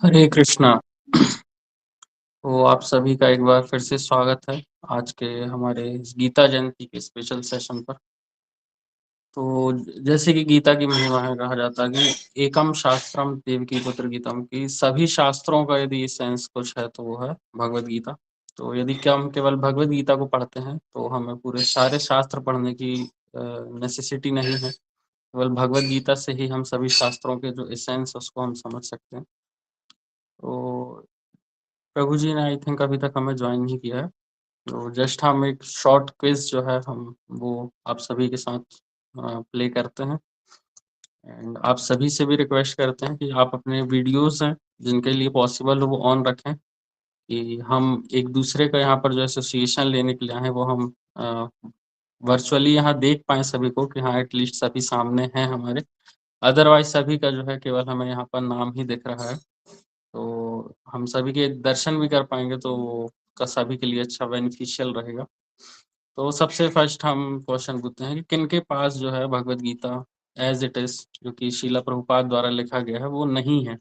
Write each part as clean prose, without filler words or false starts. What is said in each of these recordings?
हरे कृष्णा। तो आप सभी का एक बार फिर से स्वागत है आज के हमारे इस गीता जयंती के स्पेशल सेशन पर। तो जैसे कि गीता की महिमा है, कहा जाता है कि एकम शास्त्रम देवकी पुत्र गीतम, की सभी शास्त्रों का यदि सेंस कुछ है तो वो है भगवत गीता। तो यदि क्या हम केवल भगवत गीता को पढ़ते हैं तो हमें पूरे सारे शास्त्र पढ़ने की नेसेसिटी नहीं है। केवल भगवत गीता से ही हम सभी शास्त्रों के जो एसेंस उसको हम समझ सकते हैं। तो प्रभु जी ने आई थिंक अभी तक हमें ज्वाइन नहीं किया है, तो जस्ट हम एक शॉर्ट क्विज जो है हम वो आप सभी के साथ प्ले करते हैं। एंड आप सभी से भी रिक्वेस्ट करते हैं कि आप अपने वीडियोस हैं जिनके लिए पॉसिबल हो वो ऑन रखें, कि हम एक दूसरे का यहाँ पर जो एसोसिएशन लेने के लिए आए हैं वो हम वर्चुअली यहाँ देख पाए सभी को, कि हाँ एटलीस्ट सभी सामने हैं हमारे। अदरवाइज सभी का जो है केवल हमें यहाँ पर नाम ही दिख रहा है, तो हम सभी के दर्शन भी कर पाएंगे तो का सभी के लिए अच्छा बेनिफिशियल रहेगा। तो सबसे फर्स्ट हम क्वेश्चन पूछते हैं कि किनके पास जो है Bhagavad Gita as it is, जो कि शीला प्रभुपाद द्वारा लिखा गया है, वो नहीं है।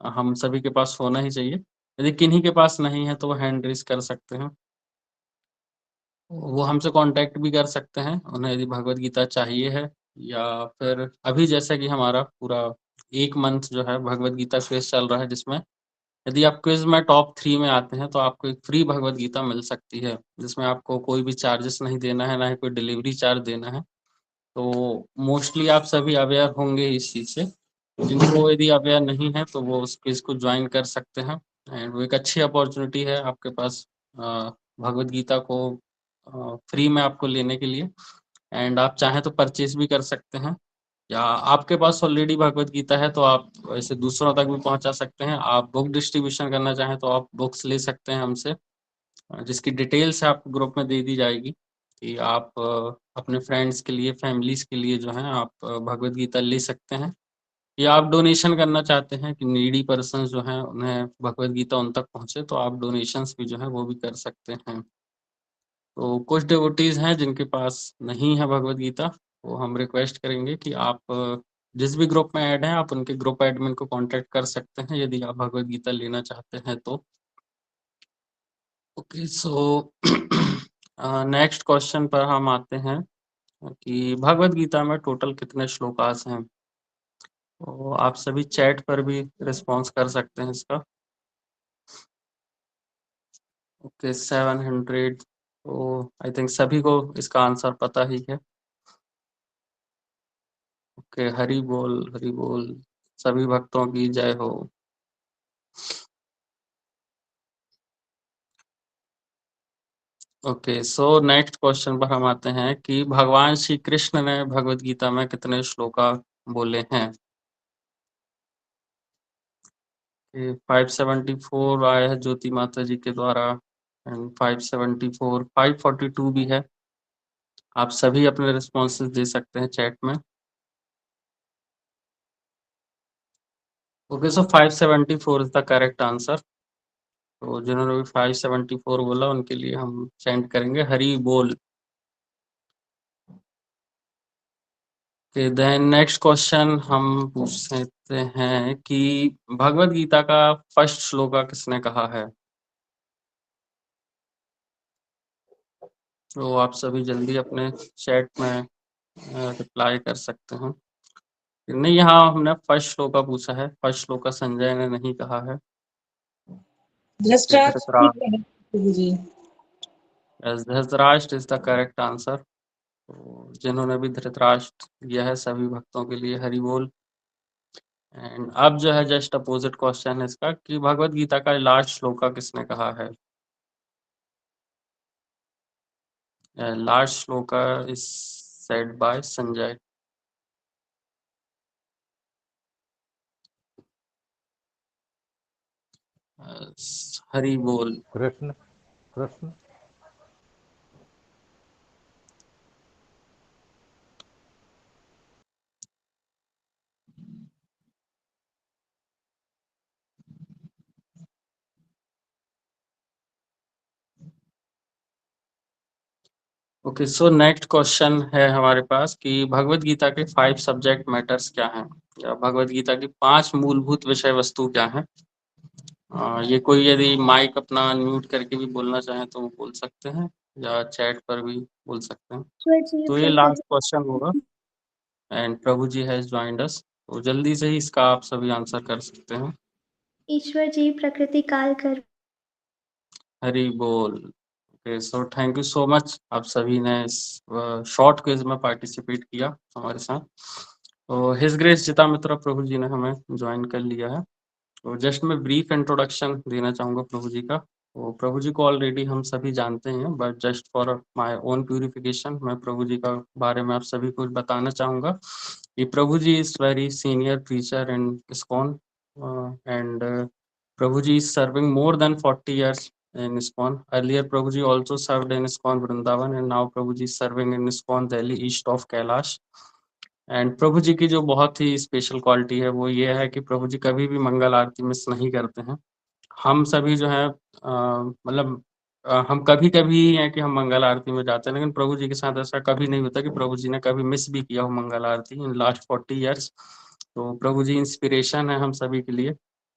हम सभी के पास होना ही चाहिए। यदि किन्हीं के पास नहीं है तो वो हैंड रेज कर सकते हैं। वो हमसे कांटेक्ट भी कर सकते हैं उन्हें यदि भगवत गीता चाहिए है, या फिर अभी जैसा कि हमारा पूरा एक मंथ जो है भगवत गीता क्विज चल रहा है, जिसमें यदि आप क्विज में टॉप 3 में आते हैं तो आपको एक फ्री भगवत गीता मिल सकती है, जिसमें आपको कोई भी चार्जेस नहीं देना है, ना ही कोई डिलीवरी चार्ज देना है। तो मोस्टली आप सभी अवेयर होंगे इस चीज से। जिनको यदि अवेयर नहीं है तो वो उस क्विज को ज्वाइन कर सकते हैं। एंड वो एक अच्छी अपॉर्चुनिटी है आपके पास भगवत गीता को फ्री में आपको लेने के लिए। एंड आप चाहें तो परचेज भी कर सकते हैं, या आपके पास ऑलरेडी भगवत गीता है तो आप इसे दूसरों तक भी पहुंचा सकते हैं। आप बुक डिस्ट्रीब्यूशन करना चाहें तो आप बुक्स ले सकते हैं हमसे, जिसकी डिटेल्स आपको ग्रुप में दे दी जाएगी, कि आप अपने फ्रेंड्स के लिए फैमिलीज के लिए जो है आप भगवत गीता ले सकते हैं। या आप डोनेशन करना चाहते हैं कि नीडी पर्सन जो हैं उन्हें भगवत गीता उन तक पहुंचे, तो आप डोनेशंस भी जो है वो भी कर सकते हैं। तो कुछ डिवोटीज हैं जिनके पास नहीं है भगवत गीता, वो हम रिक्वेस्ट करेंगे कि आप जिस भी ग्रुप में ऐड हैं आप उनके ग्रुप एडमिन को कांटेक्ट कर सकते हैं यदि आप भगवत गीता लेना चाहते हैं तो। ओके, सो नेक्स्ट क्वेश्चन पर हम आते हैं कि भगवत गीता में टोटल कितने श्लोकास हैं। तो आप सभी चैट पर भी रिस्पॉन्स कर सकते हैं इसका। ओके, 700। तो आई थिंक सभी को इसका आंसर पता ही है। ओके, हरि बोल, सभी भक्तों की जय हो। ओके, सो नेक्स्ट क्वेश्चन पर हम आते हैं कि भगवान श्री कृष्ण ने भगवत गीता में कितने श्लोका बोले हैं। 574 आया है ज्योति माता जी के द्वारा, एंड 574, 542 भी है। आप सभी अपने रिस्पॉन्सेज दे सकते हैं चैट में। Okay, so 574 is the correct answer. तो जिन्होंने भी 574 बोला उनके लिए हम सेंड करेंगे हरी बोल। देन नेक्स्ट क्वेश्चन हम पूछ सकते हैं कि भगवत गीता का फर्स्ट श्लोका किसने कहा है। तो आप सभी जल्दी अपने चैट में रिप्लाई कर सकते हैं। नहीं, यहाँ हमने फर्स्ट श्लोका पूछा है, फर्स्ट श्लोका संजय ने नहीं कहा है। Prabhu ji. Dhritarashtra is the correct answer. तो जिन्होंने भी धृतराष्ट्र दिया है सभी भक्तों के लिए हरि बोल। एंड अब जो है जस्ट अपोजिट क्वेश्चन है इसका, कि भगवत गीता का लास्ट श्लोका किसने कहा है। Last shloka is said by Sanjay. Hari बोल। Krishna Krishna okay, so next question है हमारे पास कि भगवत गीता के 5 सब्जेक्ट मैटर्स क्या हैं, या भगवत गीता की 5 मूलभूत विषय वस्तु क्या हैं। ये कोई यदि माइक अपना अनम्यूट करके भी बोलना चाहें तो वो बोल सकते हैं, या चैट पर भी बोल सकते हैं। ईश्वर जी तो ये लास्ट क्वेश्चन होगा, and Prabhu ji has joined us, तो जल्दी से ही इसका आप सभी आंसर कर सकते हैं। ईश्वर जी प्रकृति काल कर। हरि बोल। Okay, so thank you so much, आप सभी ने इस शॉर्ट क्विज में पार्टिसिपेट किया हमारे साथ। तो हिज ग्रेस जिता मित्रा प्रभु जी ने हमें ज्वाइन कर लिया है। तो जस्ट मैं ब्रीफ इंट्रोडक्शन देना चाहूँगा प्रभु जी का। तो प्रभु जी को ऑलरेडी हम सभी जानते हैं, but just for my own purification मैं प्रभु जी का बारे में आप सभी को बताना चाहूँगा कि Prabhu ji is very senior preacher in ISKCON, and Prabhu ji is serving more than 40 years in ISKCON. Earlier, Prabhuji also served in ISKCON Vrindavan, and now Prabhuji is serving in ISKCON Delhi east of Kailash. And Prabhu ji की जो बहुत ही special quality है वो ये है कि प्रभु जी कभी भी मंगल आरती मिस नहीं करते हैं। हम सभी जो है मतलब हम कभी कभी ही हैं कि हम मंगल आरती में जाते हैं, लेकिन प्रभु जी के साथ ऐसा कभी नहीं होता कि प्रभु जी ने कभी मिस भी किया हो मंगल आरती इन लास्ट 40 years। तो प्रभु जी इंस्पिरेशन है हम सभी के लिए।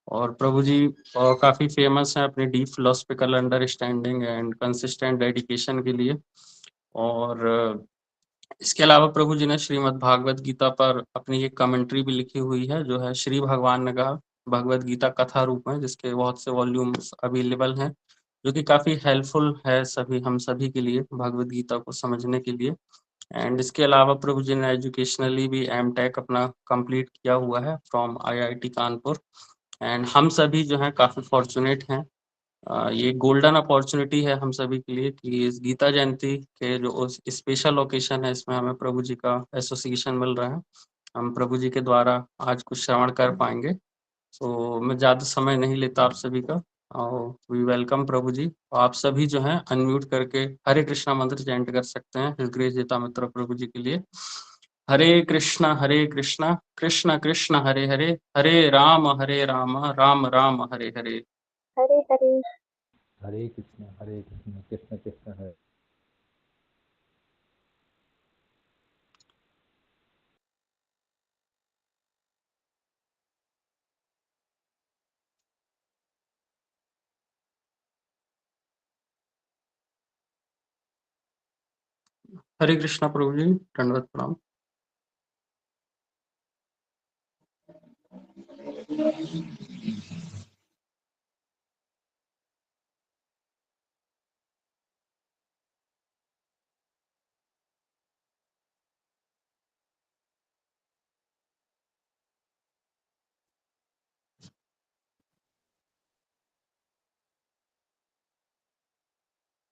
और प्रभु जी काफ़ी फेमस हैं अपने deep philosophical understanding and consistent dedication के लिए। और इसके अलावा प्रभु जी ने श्रीमद् भागवत गीता पर अपनी एक कमेंट्री भी लिखी हुई है, जो है श्री भगवान ने कहा भगवत गीता कथा रूप में, जिसके बहुत से वॉल्यूम्स अवेलेबल हैं, जो कि काफ़ी हेल्पफुल है सभी हम सभी के लिए भगवत गीता को समझने के लिए। एंड इसके अलावा प्रभु जी ने एजुकेशनली भी एमटेक अपना कंप्लीट किया हुआ है फ्रॉम आईआईटी कानपुर। एंड हम सभी जो हैं काफ़ी फॉर्चुनेट हैं, ये गोल्डन अपॉर्चुनिटी है हम सभी के लिए कि इस गीता जयंती के जो स्पेशल ओकेशन है इसमें हमें प्रभु जी का एसोसिएशन मिल रहा है, हम प्रभु जी के द्वारा आज कुछ श्रवण कर पाएंगे। तो मैं ज़्यादा समय नहीं लेता आप सभी का, और वी वेलकम प्रभु जी। आप सभी जो हैं अनम्यूट करके हरे कृष्णा मंत्र चैंट कर सकते हैं हिज ग्रेस जिता मित्र प्रभु जी के लिए। हरे कृष्णा कृष्ण कृष्ण हरे हरे, हरे राम राम राम हरे हरे। हरे हरे। हरे कृष्ण कृष्ण कृष्ण हरे। हरे कृष्णा प्रभु जी, दंडवत प्रणाम।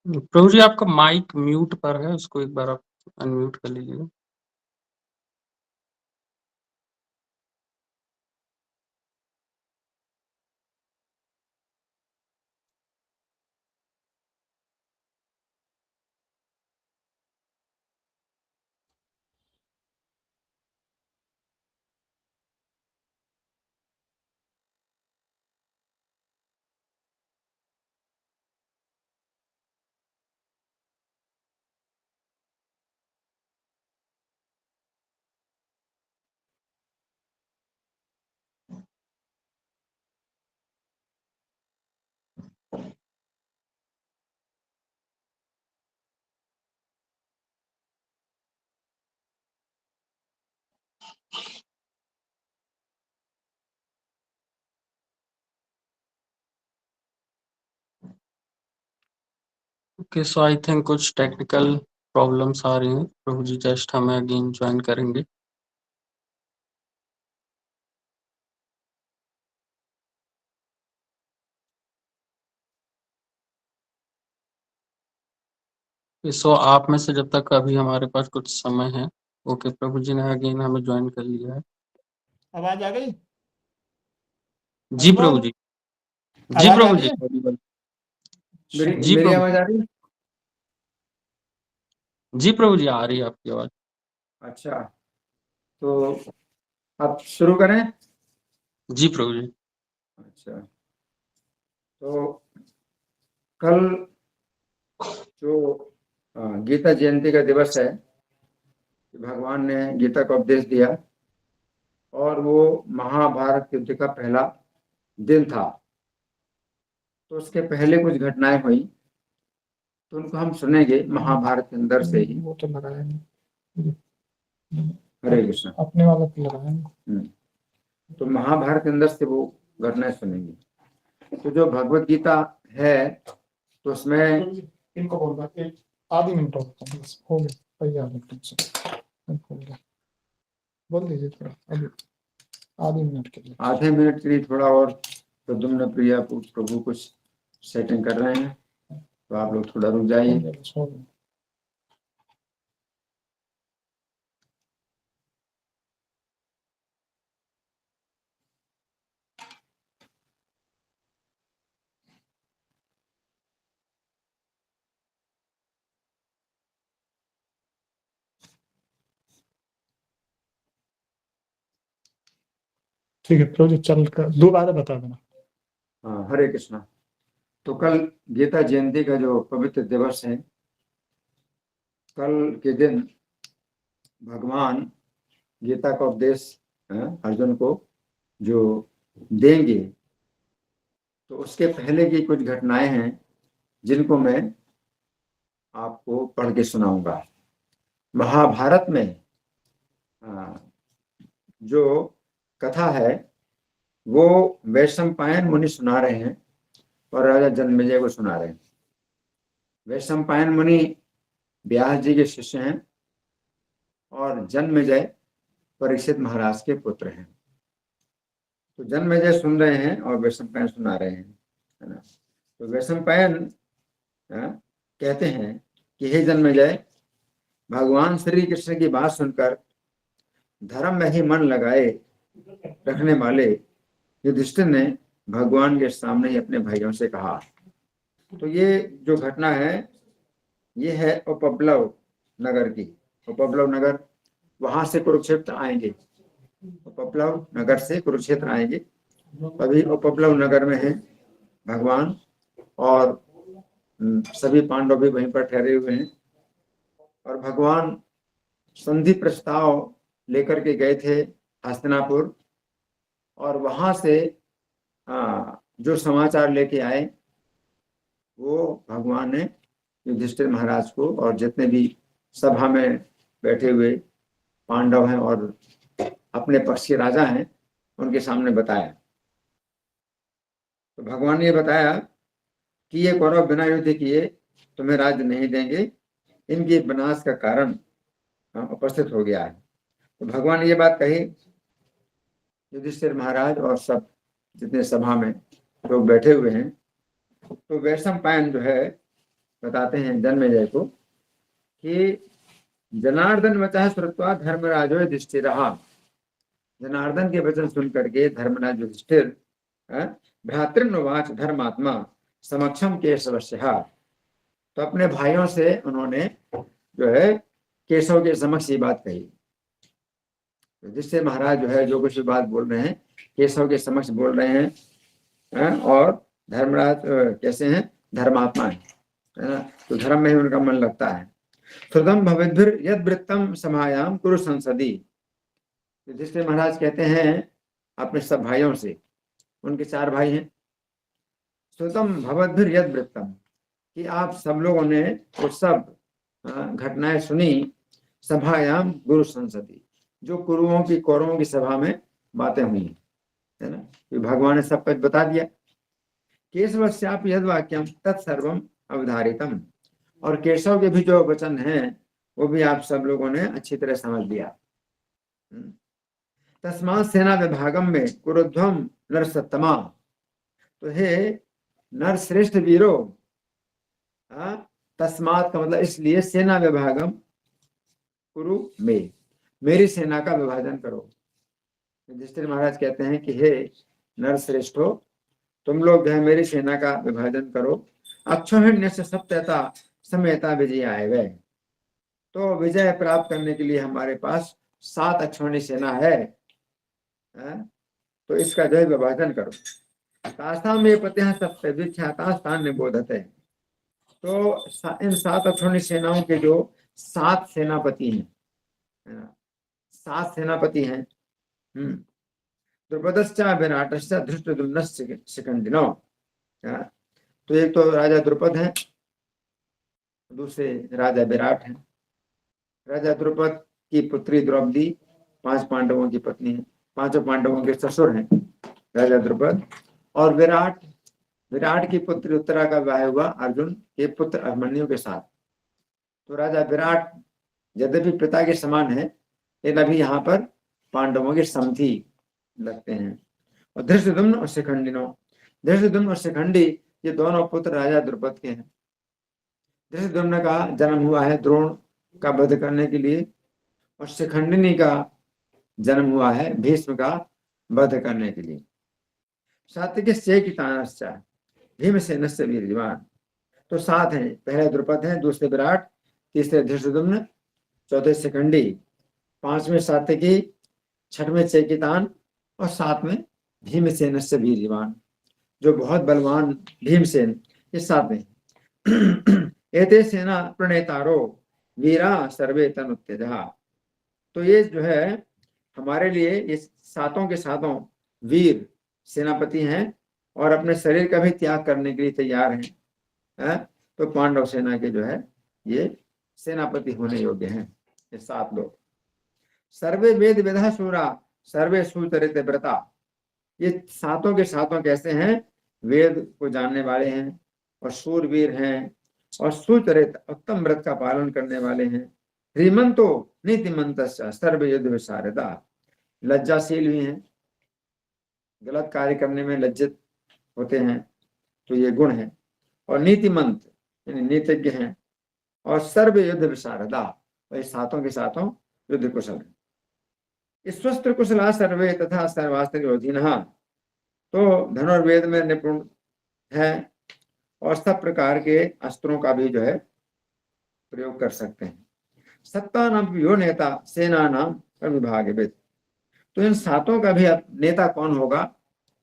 प्रभु जी आपका माइक म्यूट पर है, उसको एक बार आप अनम्यूट कर लीजिए। ओके, सो आई थिंक कुछ टेक्निकल प्रॉब्लम्स आ रही हैं, प्रभु जी जस्ट हमें अगेन ज्वाइन करेंगे। सो आप में से जब तक अभी हमारे पास कुछ समय है, ओके प्रभु जी ने अगेन हमें ज्वाइन कर लिया है। आवाज आ गई? जी प्रभु जी, जी आवाज आ प्रभु रही जी, है? जी मेरी प्रभु आवाज जी, आ रही है? जी प्रभु जी आ रही है आपकी आवाज। अच्छा, तो अब शुरू करें। जी प्रभु जी। अच्छा, तो कल जो गीता जयंती का दिवस है, भगवान ने गीता का उपदेश दिया और वो महाभारत युद्ध का पहला दिन था। तो उसके पहले कुछ घटनाएं हुई, तो उनको हम सुनेंगे महाभारत के अंदर से ही। वो तो लगाया नहीं, हरे कृष्ण। अपने वाला पे लगाया नहीं। तो महाभारत के अंदर से वो घटनाएं सुनेंगे। तो जो भगवत गीता है, तो उसमें इनको बोल रहा एक आधी मिनट हो गया तैयार है, ठीक से बोल दीजिए थोड़ा अभी आधे मिनट के लिए। आधे मिनट के लिए थोड़ा और प्रद्युम्न प्रिया प्रभु कुछ सेटिंग कर रहे हैं, तो आप लोग थोड़ा रुक जाइए। हो गया। ठीक है, प्रोजेक्ट चल कर दोबारा बता देना। हाँ, हरे कृष्णा। तो कल गीता जयंती का जो पवित्र दिवस है, कल के दिन भगवान गीता का उपदेश अर्जुन को जो देंगे, तो उसके पहले की कुछ घटनाएं हैं जिनको मैं आपको पढ़ के सुनाऊंगा। महाभारत में जो कथा है वो वैशंपायन मुनि सुना रहे हैं और राजा जन्मेजय को सुना रहे हैं। वैशंपायन मुनि व्यास जी के शिष्य हैं और जन्मेजय परीक्षित महाराज के पुत्र हैं। तो जन्मेजय सुन रहे हैं और वैशंपायन सुना रहे हैं, है ना। तो वैशंपायन कहते हैं कि हे जन्मेजय, भगवान श्री कृष्ण की बात सुनकर धर्म में ही मन लगाए रखने वाले युधिष्ठिर ने भगवान के सामने ही अपने भाइयों से कहा। तो ये जो घटना है ये है उपप्लव नगर की। उपप्लव नगर, वहां से कुरुक्षेत्र आएंगे, उपप्लव नगर से कुरुक्षेत्र आएंगे। अभी उपप्लव नगर में है भगवान और सभी पांडव भी वहीं पर ठहरे हुए हैं। और भगवान संधि प्रस्ताव लेकर के गए थे हस्तिनापुर, और वहां से जो समाचार लेके आए वो भगवान ने युधिष्ठिर महाराज को और जितने भी सभा में बैठे हुए पांडव हैं और अपने पक्ष के राजा हैं उनके सामने बताया। तो भगवान ने ये बताया कि ये कौरव बिना युद्ध किए तुम्हें राज्य नहीं देंगे, इनके विनाश का कारण उपस्थित हो गया है। तो भगवान ने ये बात कही, युधिष्ठिर महाराज और सब जितने सभा में लोग बैठे हुए हैं। तो वैशंपायन जो है बताते हैं जन्मेजय को कि जनार्दन वचः श्रुत्वा धर्मराजो युधिष्ठिर। जनार्दन के वचन सुन करके धर्मराज युधिष्ठिर भ्रातृन्वाच धर्मात्मा समक्षम केशवस्य। तो अपने भाइयों से उन्होंने जो है केशव के समक्ष ये बात कही। जिससे महाराज जो है जो कुछ बात बोल रहे हैं केशव के समक्ष बोल रहे हैं। और धर्मराज कैसे हैं? धर्मात्मा है ना, तो धर्म में ही उनका मन लगता है। श्रुतम भवेद्भिर यद वृत्तम समायाम कुरु संसदी। युधिष्ठिर महाराज कहते हैं अपने सब भाइयों से, उनके 4 भाई हैं। श्रुतम भवेद्भिर यद वृत्तम, कि आप सब लोगों ने वो सब घटनाएं सुनी सभायाम गुरु संसदी, जो कुरुओं की कौरवों की सभा में बातें हुई, है ना। भगवान ने सब कुछ बता दिया। केशवस्याप यद वाक्यम तत्सर्वम अवधारितम, और केशव के भी जो वचन हैं वो भी आप सब लोगों ने अच्छी तरह समझ लिया। तस्मात् सेना विभागम में कुरुध्वम नरसत्तमा, तो हे नर श्रेष्ठ वीरो, तस्मात् का मतलब इसलिए, सेना विभागम कुरु में, मेरी सेना का विभाजन करो। युधिष्ठिर महाराज कहते हैं कि हे नर श्रेष्ठो, तुम लोग जो है मेरी सेना का विभाजन करो। अक्षोहिण्य से सप्तता समेता विजय आए गए, तो विजय प्राप्त करने के लिए हमारे पास 7 अक्षोहिणी सेना है, तो इसका जो है विभाजन करो। तासाम में पत्या सप्तविख्याता स्थान निबोधत है। तो इन 7 अक्षोहिणी सेनाओं के जो 7 सेनापति हैं, 7 सेनापति हैं। द्रुपदश्च विराटश्च धृष्टद्युम्नश्च शिखंडिनो, तो एक तो राजा द्रुपद है, दूसरे राजा विराट हैं। राजा द्रुपद की पुत्री द्रौपदी 5 पांडवों की पत्नी है, 5 पांडवों के ससुर हैं राजा द्रुपद। और विराट की पुत्री उत्तरा का विवाह हुआ अर्जुन के पुत्र अभिमन्यु के साथ। तो राजा विराट यद्यपि पिता के समान है, लेकिन अभी यहाँ पर पांडवों के समधी लगते हैं। और धृष्टद्युम्न और शिखंडी ये दोनों पुत्र राजा द्रुपद के हैं। धृष्टद्युम्न का जन्म हुआ है द्रोण का वध करने के लिए, और शिखंडिनी का जन्म हुआ है भीष्म का वध करने के लिए। सात्विक भीमसेनस्य वीर्यवान। तो 7 हैं, पहले द्रुपद हैं, दूसरे विराट, तीसरे धृष्टद्युम्न, चौथे शिखंडी, 5वें सात्विकी, 6वें चेकितान और 7वें भीमसेनस्य वीर्यवान, जो बहुत बलवान भीमसेन, ये 7वें। एते सेना प्रणेतारो वीरा सर्वे तनुत्यजा। तो ये जो है हमारे लिए ये 7 के 7 वीर सेनापति हैं और अपने शरीर का भी त्याग करने के लिए तैयार हैं। तो पांडव सेना के जो है ये सेनापति होने योग्य हैं ये 7 लोग। सर्वे वेद विधा शूरा सर्वे सुचरित व्रता। ये 7 के 7 कैसे हैं? वेद को जानने वाले हैं और शूरवीर हैं और सुचरित उत्तम व्रत का पालन करने वाले हैं। ह्रीमंतो नीतिमंत सर्व युद्ध विशारदा। लज्जाशील भी हैं, गलत कार्य करने में लज्जित होते हैं, तो ये गुण है। और नीतिमंत यानी नीतिज्ञ हैं और सर्व युद्ध विशारदा, वही 7 के 7 युद्ध कुशल हैं। स्वस्त्र कुशला सर्वे तथा सर्वास्त्र योधिनः। तो धनुर्वेद में निपुण है और सब प्रकार के अस्त्रों का भी जो है प्रयोग कर सकते हैं। सत्ता नाम यो नेता सेना नाम विभागविद। तो इन 7 का भी नेता कौन होगा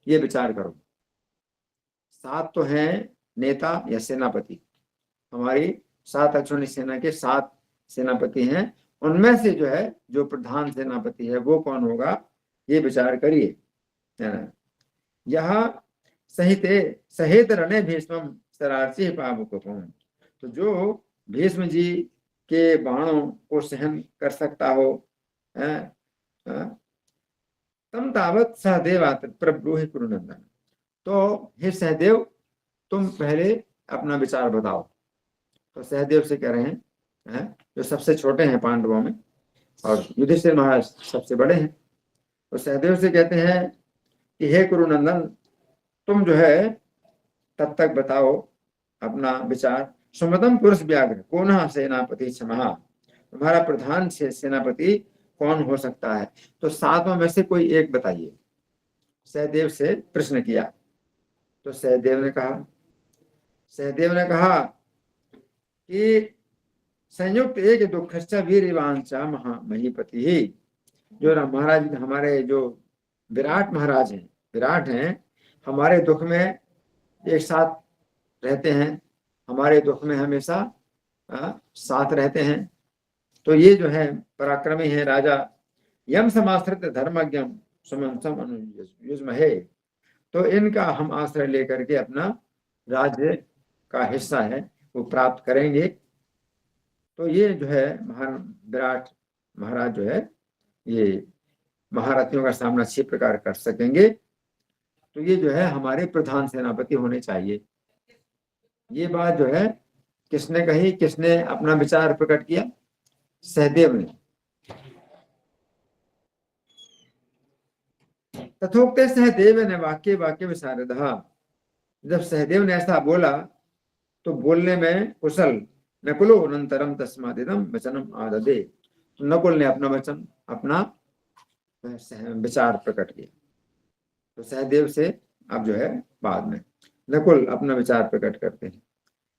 ये विचार करो। 7 तो हैं नेता या सेनापति, हमारी 7 अक्षौणी सेना के 7 सेनापति हैं। उनमें से जो है जो प्रधान सेनापति है वो कौन होगा ये विचार करिए। यह सहित रणे भीष्म शरार्ची पावकों। तो जो भीष्म जी के बाणों को सहन कर सकता हो, तम तावत सहदेवात प्रब्रूहि कुरुनंदन। तो हे सहदेव तुम पहले अपना विचार बताओ। तो सहदेव से कह रहे हैं जो सबसे छोटे हैं पांडवों में, और युधिष्ठिर महाराज सबसे बड़े हैं। तो सहदेव से कहते हैं कि हे कुरुनंदन तुम जो है तब तक बताओ अपना विचार। सुमतम पुरुष व्याघ्र कौन सेनापति क्षमा। तुम्हारा प्रधान सेनापति कौन हो सकता है? तो 7 में से कोई एक बताइए। सहदेव से प्रश्न किया तो सहदेव ने कहा कि संयुक्त एक दुखश्च वीरवांचा महीपति ही। जो महाराज हमारे जो विराट हैं हमारे दुख में एक साथ रहते हैं, हमारे दुख में हमेशा साथ रहते हैं। तो ये जो है पराक्रमी है राजा। यम समाश्रित धर्मज्ञम सुमंसम अनुयुज्महे। तो इनका हम आश्रय लेकर के अपना राज्य का हिस्सा है वो प्राप्त करेंगे। तो ये जो है विराट महाराज जो है ये महारथियों का सामना अच्छी प्रकार कर सकेंगे। तो ये जो है हमारे प्रधान सेनापति होने चाहिए। ये बात जो है किसने कही, किसने अपना विचार प्रकट किया? सहदेव ने। तथोक्ते सहदेव ने वाक्य विशारदः। जब सहदेव ने ऐसा बोला तो बोलने में कुशल नकुलो अनंतरम तस्मादिदम वचनम आददे। तो नकुल ने अपना विचार प्रकट किया। तो सहदेव से अब जो है बाद में नकुल अपना विचार प्रकट करते हैं।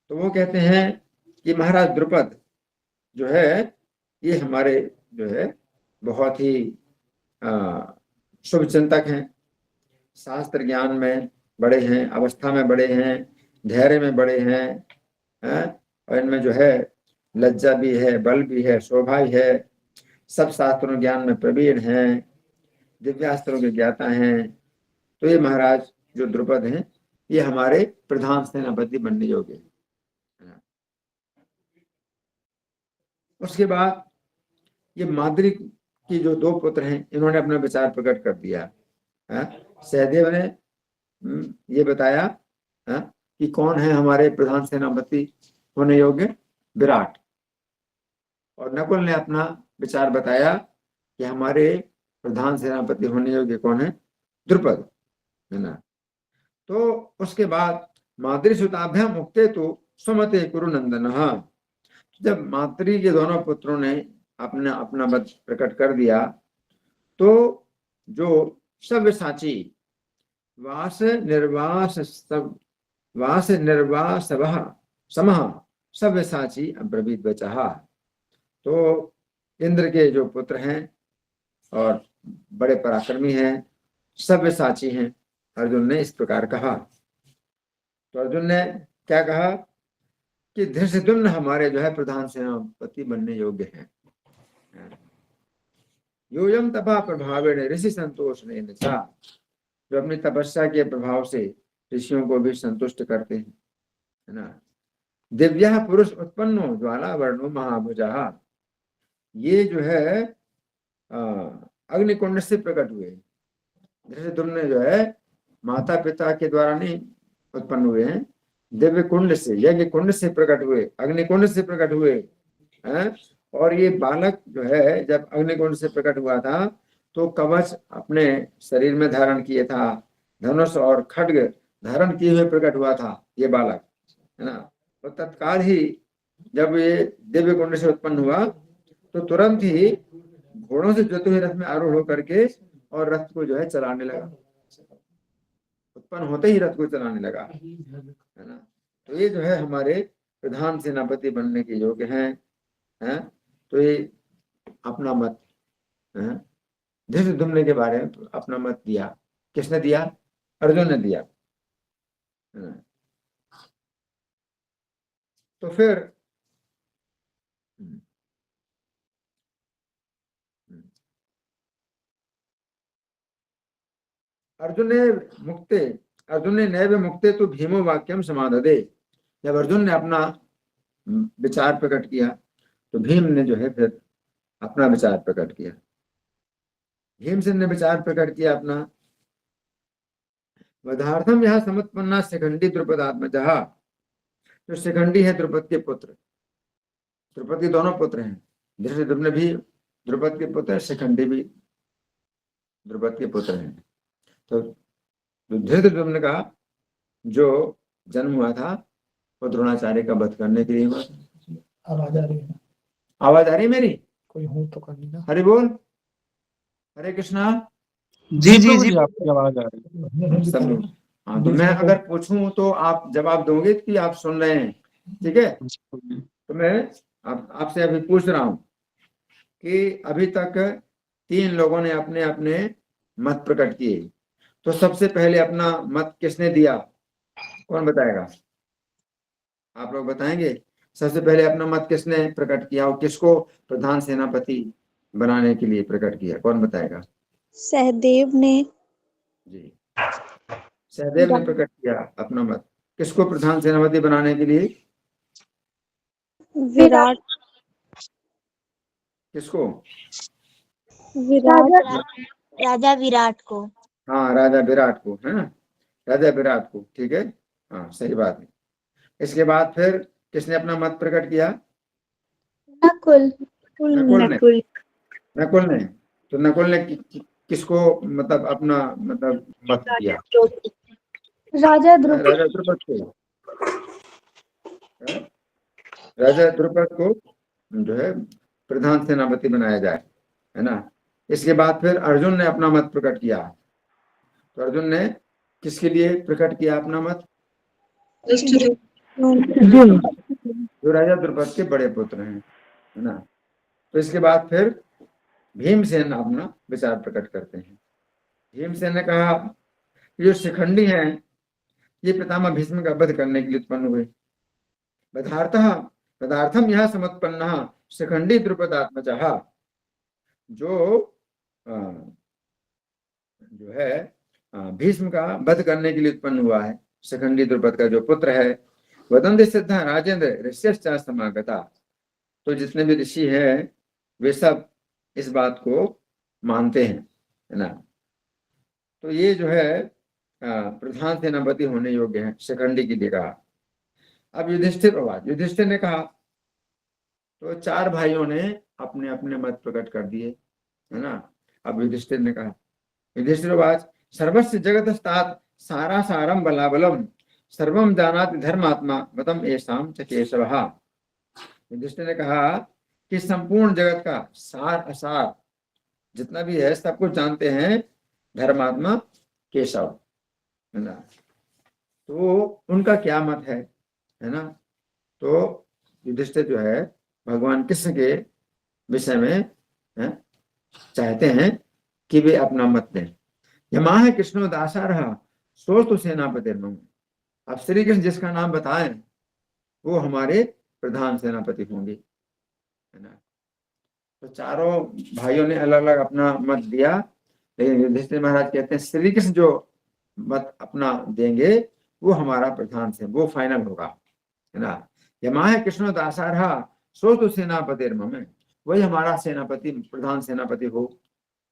तो वो कहते हैं कि महाराज द्रुपद जो है ये हमारे जो है बहुत ही शुभ चिंतक हैं, शास्त्र ज्ञान में बड़े हैं, अवस्था में बड़े हैं, धैर्य में बड़े हैं, और इनमें जो है लज्जा भी है, बल भी है, शोभा भी है, सब शास्त्रों ज्ञान में प्रवीण हैं, दिव्यास्त्रों के ज्ञाता हैं। तो ये महाराज जो द्रुपद हैं ये हमारे प्रधान सेनापति बनने योग्य है। उसके बाद ये माद्री की जो 2 पुत्र हैं, इन्होंने अपना विचार प्रकट कर दिया। सहदेव ने ये बताया कि कौन है हमारे प्रधान सेनापति होने योग्य, विराट। और नकुल ने अपना विचार बताया कि हमारे प्रधान सेनापति होने योग्य कौन है, द्रुपद, है ना। तो उसके बाद मातृसुताभ्याम मुक्ते तो स्वमते कुरु नंदन। जब मातृ के दोनों पुत्रों ने अपना अपना मत प्रकट कर दिया, तो जो सव्यसाची वास निर्वास समः सव्यसाची अब्रवीत वचः। तो इंद्र के जो पुत्र हैं और बड़े पराक्रमी हैं, सव्यसाची हैं, अर्जुन ने इस प्रकार कहा। तो अर्जुन ने क्या कहा कि धृष्टद्युम्न हमारे जो है प्रधान सेनापति बनने योग्य हैं। योयम तपा प्रभावेण ऋषि संतोषेन च, जो अपनी तपस्या के प्रभाव से ऋषियों को भी संतुष्ट करते हैं, है ना। दिव्या पुरुष उत्पन्नो ज्वाला वर्णो महाभुजा, ये जो है अग्निकुंड से प्रकट हुए। धृष्टद्युम्न जो है माता पिता के द्वारा नहीं उत्पन्न हुए हैं, दिव्य कुंड से, यज्ञ कुंड से प्रकट हुए, अग्निकुंड से प्रकट हुए हैं। और ये बालक जो है जब अग्निकुंड से प्रकट हुआ था तो कवच अपने शरीर में धारण किए था, धनुष और खड्ग धारण किए हुए प्रकट हुआ था ये बालक, है ना। तो तत्काल ही जब ये दिव्य कुंड से उत्पन्न हुआ तो तुरंत ही घोड़ों से जोते हुए रथ में आरूढ़ होकर के और रथ को जो है चलाने लगा, उत्पन्न होते ही रथ को चलाने लगा, है ना। तो ये जो है हमारे प्रधान सेनापति बनने के योग्य हैं। तो ये अपना मत धृष्टद्युम्न के बारे में अपना मत दिया। किसने दिया? अर्जुन ने दिया। तो फिर अर्जुन ने नैव मुक्ते तो भीमो वाक्यम समाददे। जब अर्जुन ने अपना विचार प्रकट किया तो भीम ने जो है फिर अपना विचार प्रकट किया। भीमसेन ने विचार प्रकट किया अपना, वधार्थम यह समुत्पन्ना शिखंडी द्रुपदात्मजः। जो शिखंडी है द्रुपद के पुत्र, द्रुपद के दोनों पुत्र हैं, धृष्टद्युम्न भी द्रुपद के पुत्र, शिखंडी भी द्रुपद के पुत्र हैं। तो धृष्टद्युम्न का जो जन्म हुआ था वो द्रोणाचार्य का वध करने के लिए हुआ। आवाज आ रही है? आवाज आ रही मेरी? कोई हो तो कर लेना। हरि बोल, हरे कृष्णा। जी जी जी, आपकी आवाज आ रही है सब लोग। हाँ, तो मैं अगर पूछूं तो आप जवाब दोगे कि आप सुन रहे हैं, ठीक है। तो मैं आपसे अभी पूछ रहा हूं कि अभी तक 3 लोगों ने अपने अपने मत प्रकट किए, तो सबसे पहले अपना मत किसने दिया? कौन बताएगा? आप लोग बताएंगे सबसे पहले अपना मत किसने प्रकट किया और किसको प्रधान सेनापति बनाने के लिए प्रकट किया? कौन बताएगा? सहदेव ने। जी, सहदेव ने प्रकट किया अपना मत। किसको प्रधान सेनापति बनाने के लिए? विराट। किसको? विराट। राजा विराट को। हाँ, राजा विराट को, है ना, राजा विराट को, ठीक है। हाँ, सही बात है। इसके बाद फिर किसने अपना मत प्रकट किया? नकुल। नकुल ने। तो नकुल ने किसको मतलब अपना मतलब मत दिया? राजा द्रुपद। राजा द्रुपद को। राजा द्रुपद को जो है प्रधान सेनापति बनाया जाए, है ना। इसके बाद फिर अर्जुन ने अपना मत प्रकट किया। तो अर्जुन ने किसके लिए प्रकट किया अपना मत? जो राजा द्रुपद के बड़े पुत्र हैं, है ना। तो इसके बाद फिर भीमसेन अपना विचार प्रकट करते हैं। भीमसेन ने कहा जो शिखंडी हैं ये पितामह भीष्म का वध करने के लिए उत्पन्न हुए। पदार्थम यह समुत्पन्न शिखंडी द्रुपदात्मजः। जो है भीष्म का वध करने के लिए उत्पन्न हुआ है शिखंडी द्रुपद का जो पुत्र है। वदंती सिद्धा राजेंद्र ऋष्यश्च समागता, तो जितने भी ऋषि हैं वे सब इस बात को मानते हैं, है ना। तो ये जो है प्रधान सेनापति होने योग्य है, शिखंडी के लिए कहा। अब युधिष्ठिर ने कहा, तो 4 भाइयों ने अपने अपने मत प्रकट कर दिए, है ना। अब युधिष्ठिर ने कहा, युधिष्ठिरवाच सर्वस्य जगतस्तात सारा सारम बलाबलम सर्वम जानाति धर्मात्मा वतम एषाम च केशवः। युधिष्ठिर ने कहा कि संपूर्ण जगत का सार असार जितना भी है सब कुछ जानते हैं धर्मात्मा केशव, है ना। तो उनका क्या मत है ना। तो युधिष्ठिर जो है भगवान कृष्ण के विषय में चाहते हैं कि वे अपना मत दें। यमा है कृष्णो दासारः सोस्तु सेनापतिर्मम। अब श्री कृष्ण जिसका नाम बताएं वो हमारे प्रधान सेनापति होंगे, है ना। तो चारों भाइयों ने अलग अलग अपना मत दिया, लेकिन युधिष्ठिर महाराज कहते हैं श्री कृष्ण जो मत अपना देंगे वो हमारा प्रधान से वो फाइनल होगा, है ना। यमा है कृष्णो दासारः सोस्तु सेनापतिर्मम, वही हमारा सेनापति प्रधान सेनापति हो।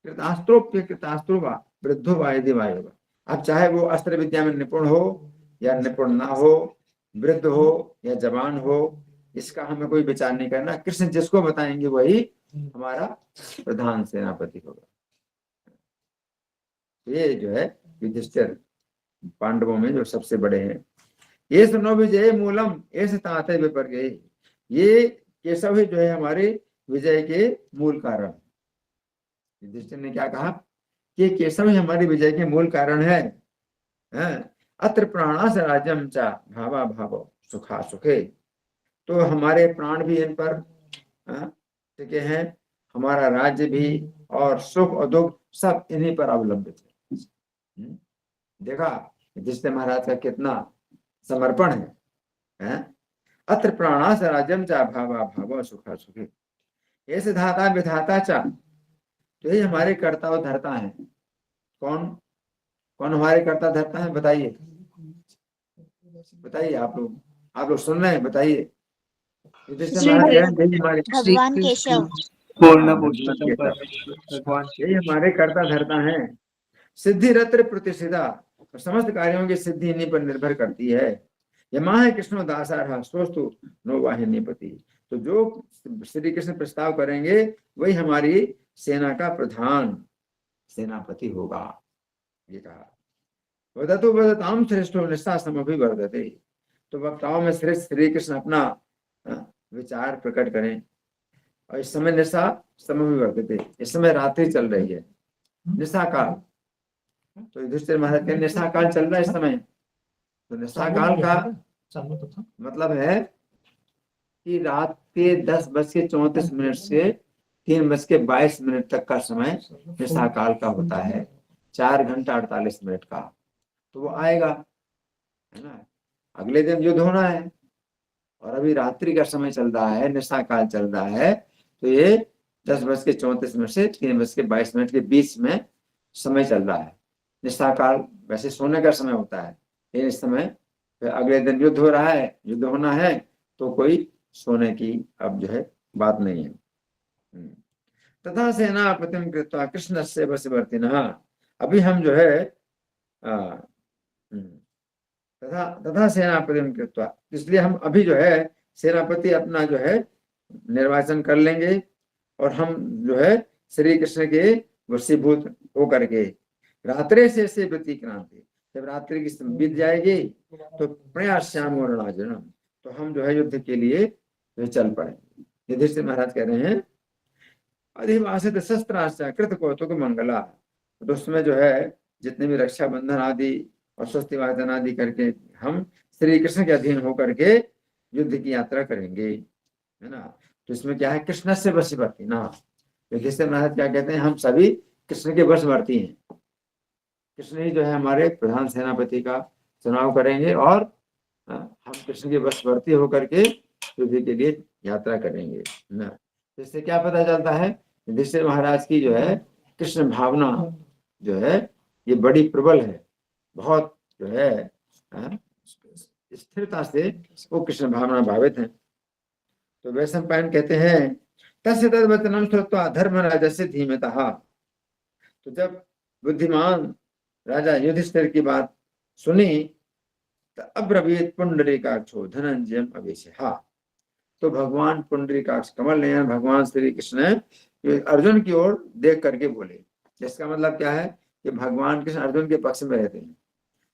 कृतास्त्रोप्य कृतास्त्रो वा वृद्धो वा यदि वा योगा। अब चाहे वो अस्त्र विद्या में निपुण हो या निपुण ना हो, वृद्ध हो या जवान हो, इसका हमें कोई विचार नहीं करना। कृष्ण जिसको बताएंगे वही हमारा प्रधान सेनापति होगा। ये जो है युधिष्ठिर पांडवों में जो सबसे बड़े हैं। ये सुनो विजय मूलम ऐसे ताते विपर गए, ये केशव ही जो है हमारे विजय के मूल कारण। युधिष्ठिर ने क्या कहा कि केशव ही हमारी विजय के मूल कारण है। अत्र प्राणास राज्यम चा भावा भावो सुखा सुखे, तो हमारे प्राण भी इन पर टिके हैं, हमारा राज्य भी और सुख और दुख सब इन्हीं पर अवलंबित है। देखा युधिष्ठिर महाराज का कितना समर्पण है। अत्र प्राणास राज्यम चा भावा भावो सुखा सुखे ऐसे धाता विधाता चा, तो ये हमारे कर्ता और धर्ता है। कौन कौन हमारे कर्ता धर्ता है बताइए, बताइए आप लोग सुन रहे हैं, बताइए। भगवान केशव। यही हमारे कर्ता धर्ता है। सिद्धि रत्र प्रतिसिद्धा, समस्त कार्यों की सिद्धि इन्हीं पर निर्भर करती है। यमा है कृष्णो दासारः सोस्तु नो वाहिनीपति, तो जो श्री कृष्ण प्रस्ताव करेंगे वही हमारी सेना का प्रधान सेनापति होगा, ये कहा। वदतु वदताम श्रेष्ठो निस्सासमभिवर्धते, तो वक्ताओं में श्रेष्ठ श्री कृष्ण अपना विचार प्रकट करें। और इस समय निशा समभिवर्धते, इस समय रात्रि चल रही है, निशा काल। तो युधिष्ठिर महाराज के निशा काल चल रहा है इस समय। तो निशा काल का मतलब है कि रात के 10:34 से 3:22 तक का समय निशा काल का होता है, 4 घंटा 48 मिनट का। तो वो आएगा, है ना। अगले दिन युद्ध होना है और अभी रात्रि का समय चल रहा है, निशा काल चल रहा है। तो ये 10:34 से 3:22 के बीच में समय चल रहा है। निशा काल वैसे सोने का समय होता है, लेकिन इस समय अगले दिन युद्ध हो रहा है, युद्ध होना है, तो कोई सोने की अब जो है बात नहीं है। तथा सेनापतिम कृत्वा कृष्ण से वशवर्तिनः, अभी हम जो है तथा सेनापतिम कृत्वा, इसलिए हम अभी जो है सेनापति अपना जो है निर्वाचन कर लेंगे और हम जो है श्री कृष्ण के वशीभूत होकर के रात्रि से वृत्ति क्रांति, जब रात्रि की बीत जाएगी तो प्रयास्याम रणराजनम, तो हम जो है युद्ध के लिए चल पड़ेंगे। युधिष्ठिर महाराज कह रहे हैं अधिवासित शस्त्रास्त्र कृत कौतुक मंगला, तो उसमें जो है जितने भी रक्षाबंधन आदि और स्वस्ति वाचन आदि करके हम श्री कृष्ण के अधीन होकर के युद्ध की यात्रा करेंगे, है ना। तो इसमें क्या है, कृष्ण से वशवर्ती ना। युधिष्ठिर महाराज क्या कहते हैं, हम सभी कृष्ण के वशवर्ती हैं। कृष्ण ही जो है हमारे प्रधान सेनापति का चुनाव करेंगे और हम कृष्ण के वशवर्ती होकर के युद्ध के लिए यात्रा करेंगे ना। इससे क्या पता चलता है, युधिष्ठिर महाराज की जो है कृष्ण भावना जो है ये बड़ी प्रबल है, बहुत जो है स्थिरता से वो कृष्ण भावना भावित हैं। तो वैशंपायन कहते हैं तस्य तद वचनम श्रुत्वा धर्म राजस्य धीमतः। तो जब बुद्धिमान राजा युधिष्ठिर की बात सुनी तो अब्रवीत पुंडरीकाक्षो धनंजयम अवेशहा। तो भगवान पुंडरीकाक्ष कमल नयन भगवान श्री कृष्ण अर्जुन की ओर देख करके बोले। इसका मतलब क्या है कि भगवान कृष्ण अर्जुन के पक्ष में रहते हैं।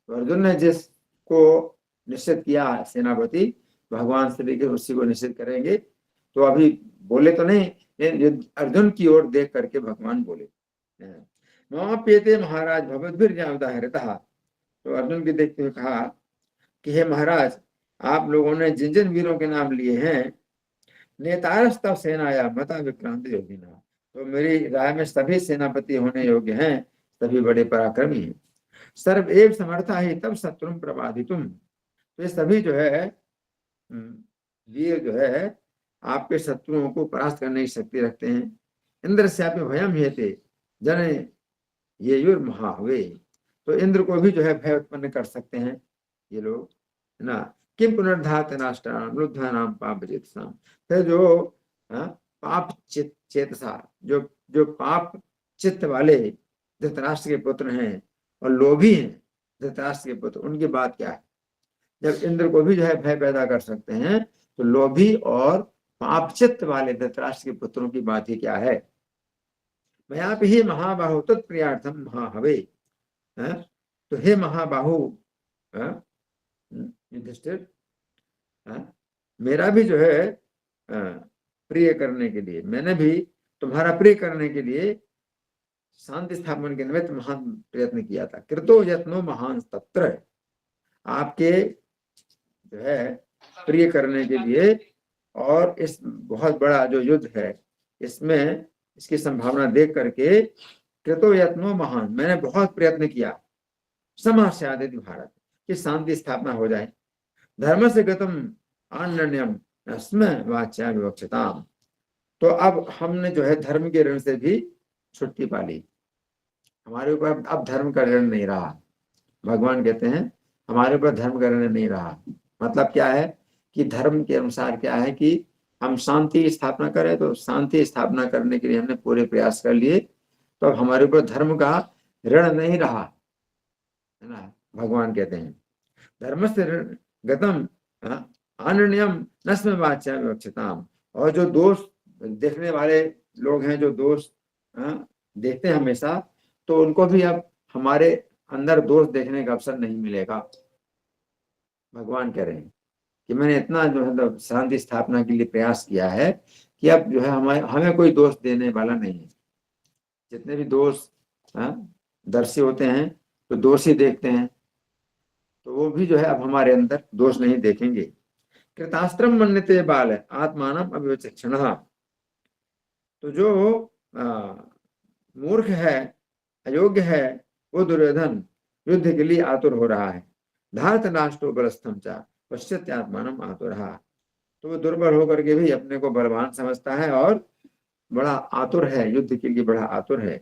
तो अर्जुन ने जिसको निश्चित किया सेनापति भगवान श्री कृष्ण उसी को निश्चित करेंगे। तो अभी बोले तो नहीं, अर्जुन की ओर देख करके भगवान बोले महापेते महाराज भगवद्भिर्जावदाहृतः। तो अर्जुन की देखते हुए कहा कि हे महाराज, आप लोगों ने जिन जिन वीरों के नाम लिए हैं नेतारस्तव सेनाया मता विक्रांत योगिना। तो मेरी राय में सभी सेनापति होने योग्य हैं, सभी बड़े पराक्रमी हैं। सर्व एव समर्था ही तब शत्रुम प्रबाधितुम। तो ये सभी जो है वीर जो है आपके शत्रुओं को परास्त करने की शक्ति रखते हैं। इंद्र श्यापि भयम हेते जन ये युर महावे। तो इंद्र को भी जो है भय उत्पन्न कर सकते हैं ये लोग, है ना। किम पुनर्धात राष्ट्राणाम लुब्धानाम पाप चेतसाम। फिर जो पाप चेतसा जो पाप चित्त वाले धृतराष्ट्र के पुत्र हैं और लोभी हैं धृतराष्ट्र के पुत्र, उनकी बात क्या है। जब इंद्र को भी जो है भय पैदा कर सकते हैं तो लोभी और पाप चित्त वाले धृतराष्ट्र के पुत्रों की बात ही क्या है। मयापि ही महाबाहु तत्प्रियार्थम महाहवे। तो हे महाबाहु युधिष्ठिर, मेरा भी जो है प्रिय करने के लिए, मैंने भी तुम्हारा प्रिय करने के लिए शांति स्थापन के निमित्त महान प्रयत्न किया था। कृतो यत्नो महान तत्र। आपके जो है प्रिय करने के लिए और इस बहुत बड़ा जो युद्ध है इसमें इसकी संभावना देख करके कृतो यत्नो महान, मैंने बहुत प्रयत्न किया समास्यादित भारत की शांति स्थापना हो जाए। धर्म से गतम अन्यम अस्म वाच्या विवक्षताम। तो अब हमने जो है धर्म के ऋण से भी छुट्टी पा ली, हमारे ऊपर अब धर्म का ऋण नहीं रहा। भगवान कहते हैं हमारे ऊपर धर्म का ऋण नहीं रहा। मतलब क्या है कि धर्म के अनुसार क्या है कि हम शांति स्थापना करें, तो शांति स्थापना करने के लिए हमने पूरे प्रयास कर लिए, तो अब हमारे ऊपर धर्म का ऋण नहीं रहा, है ना। भगवान कहते हैं धर्म से गतम अन्यम नस्म वाच्या विवक्षताम। और जो दोष देखने वाले लोग हैं, जो दोष देखते हैं हमेशा, तो उनको भी अब हमारे अंदर दोष देखने का अवसर नहीं मिलेगा। भगवान कह रहे हैं कि मैंने इतना जो है शांति स्थापना के लिए प्रयास किया है कि अब जो है हमें कोई दोष देने वाला नहीं है। जितने भी दोष दर्शी होते हैं तो दोष ही देखते हैं, तो वो भी जो है अब हमारे अंदर दोष नहीं देखेंगे। कृतास्त्रम मन्यते बाल आत्मानम अविचक्षण। तो जो मूर्ख है, अयोग्य है, वो दुर्योधन युद्ध के लिए आतुर हो रहा है। धार्तराष्ट्रो बलस्थम चा पश्चात्मानम आतुर। तो वो दुर्बल होकर के भी अपने को बलवान समझता है और बड़ा आतुर है, युद्ध के लिए बड़ा आतुर है।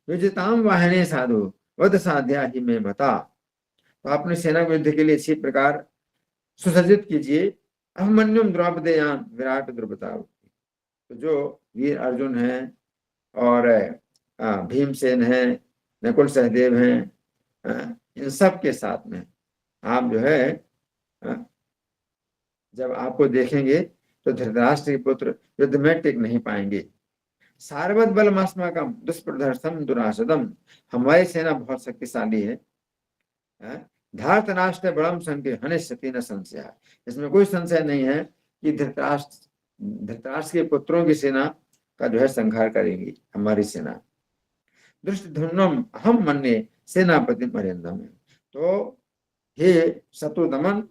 विजिताम वाहिनी साधु वध साध्या ही में मता। तो अपनी सेना को युद्ध के लिए इसी प्रकार सुसज्जित कीजिए। अभिमन्युम द्रौपदेयान विराट द्रुपदा। तो जो वीर अर्जुन है और भीमसेन है, नकुल सहदेव हैं, इन सब के साथ में आप जो है जब आपको देखेंगे तो धृतराष्ट्र के पुत्र युद्ध में टिक नहीं पाएंगे। सार्वत बलमास्माकम दुष्प्रदर्शम दुरासदम। हमारी सेना बहुत शक्तिशाली है। धार्तराष्ट्र बड़म संख्य हनिष्यति न संशय। इसमें कोई संशय नहीं है कि धृतराष्ट्र के पुत्रों की सेना का जो है संहार करेंगी हमारी सेना। दृष्टधुम्नम अहम मन्ये सेनापति मरेंद्रम। तो हे शत्रु दमन,